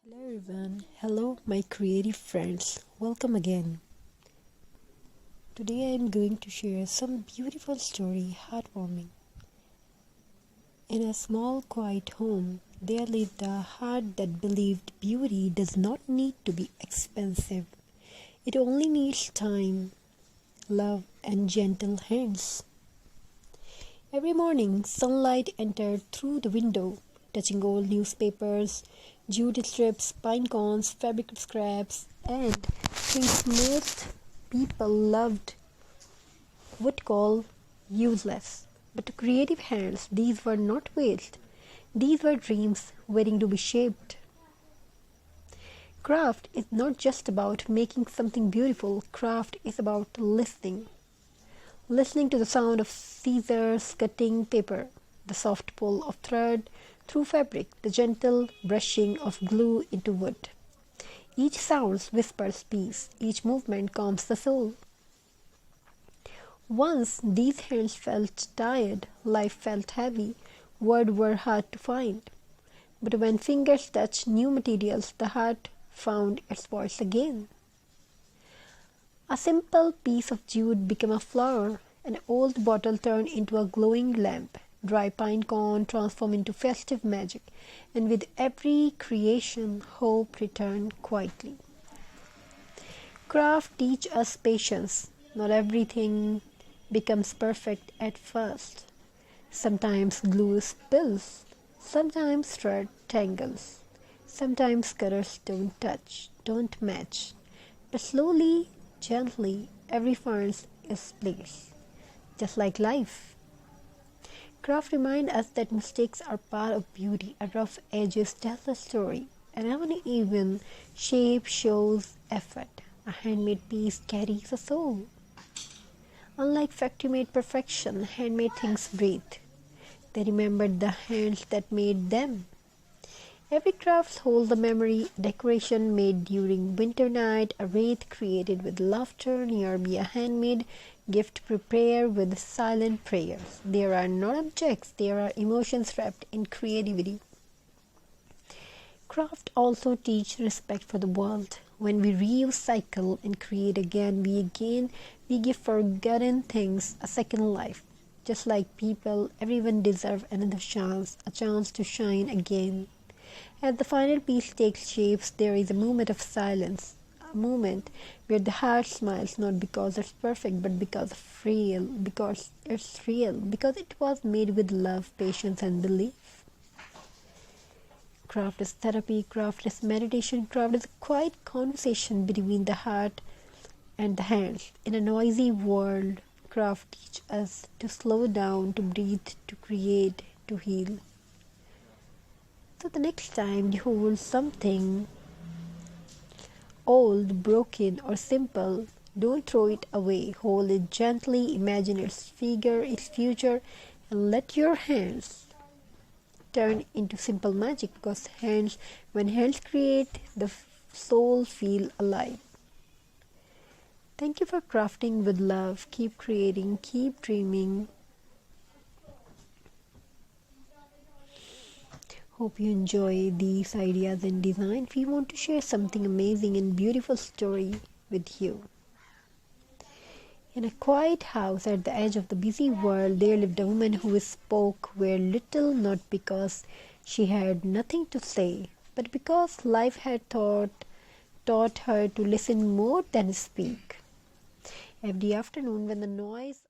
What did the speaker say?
Hello everyone, hello my creative friends, welcome again. Today I am going to share some beautiful story, heartwarming. In a small quiet home, there lived a heart that believed beauty does not need to be expensive. It only needs time, love and gentle hands. Every morning, sunlight entered through the window, touching old newspapers, jute strips, pine cones, fabric scraps, and things most people loved would call useless. But to creative hands, these were not waste. These were dreams waiting to be shaped. Craft is not just about making something beautiful. Craft is about listening. Listening to the sound of scissors cutting paper, the soft pull of thread through fabric, the gentle brushing of glue into wood. Each sound whispers peace, each movement calms the soul. Once these hands felt tired, life felt heavy, words were hard to find. But when fingers touched new materials, the heart found its voice again. A simple piece of jute became a flower, an old bottle turned into a glowing lamp, dry pine cone transformed into festive magic, and with every creation, hope returned quietly. Craft teaches us patience. Not everything becomes perfect at first. Sometimes glue spills, sometimes thread tangles, sometimes colors don't match. But slowly, gently, every furnace is placed, just like life. Craft reminds us that mistakes are part of beauty. A rough edges tell a story. An uneven shape shows effort. A handmade piece carries a soul. Unlike factory-made perfection, handmade things breathe. They remembered the hands that made them. Every craft holds a memory, a decoration made during winter night, a wreath created with laughter nearby, a handmade gift prepared with silent prayers. There are not objects, there are emotions wrapped in creativity. Craft also teach respect for the world. When we reuse, cycle, and create again, we give forgotten things a second life. Just like people, everyone deserves another chance, a chance to shine again. As the final piece takes shape, there is a moment of silence, a moment where the heart smiles not because it's perfect, but because it's real, because it was made with love, patience, and belief. Craft is therapy, craft is meditation, craft is a quiet conversation between the heart and the hands. In a noisy world, craft teaches us to slow down, to breathe, to create, to heal. So the next time you hold something old, broken, or simple, don't throw it away. Hold it gently, imagine its figure, its future, and let your hands turn into simple magic, because when hands create, the soul feel alive. Thank you for crafting with love. Keep creating, keep dreaming. Hope you enjoy these ideas and design. We want to share something amazing and beautiful story with you. In a quiet house at the edge of the busy world, there lived a woman who spoke very little, not because she had nothing to say, but because life had taught her to listen more than speak. Every afternoon, when the noise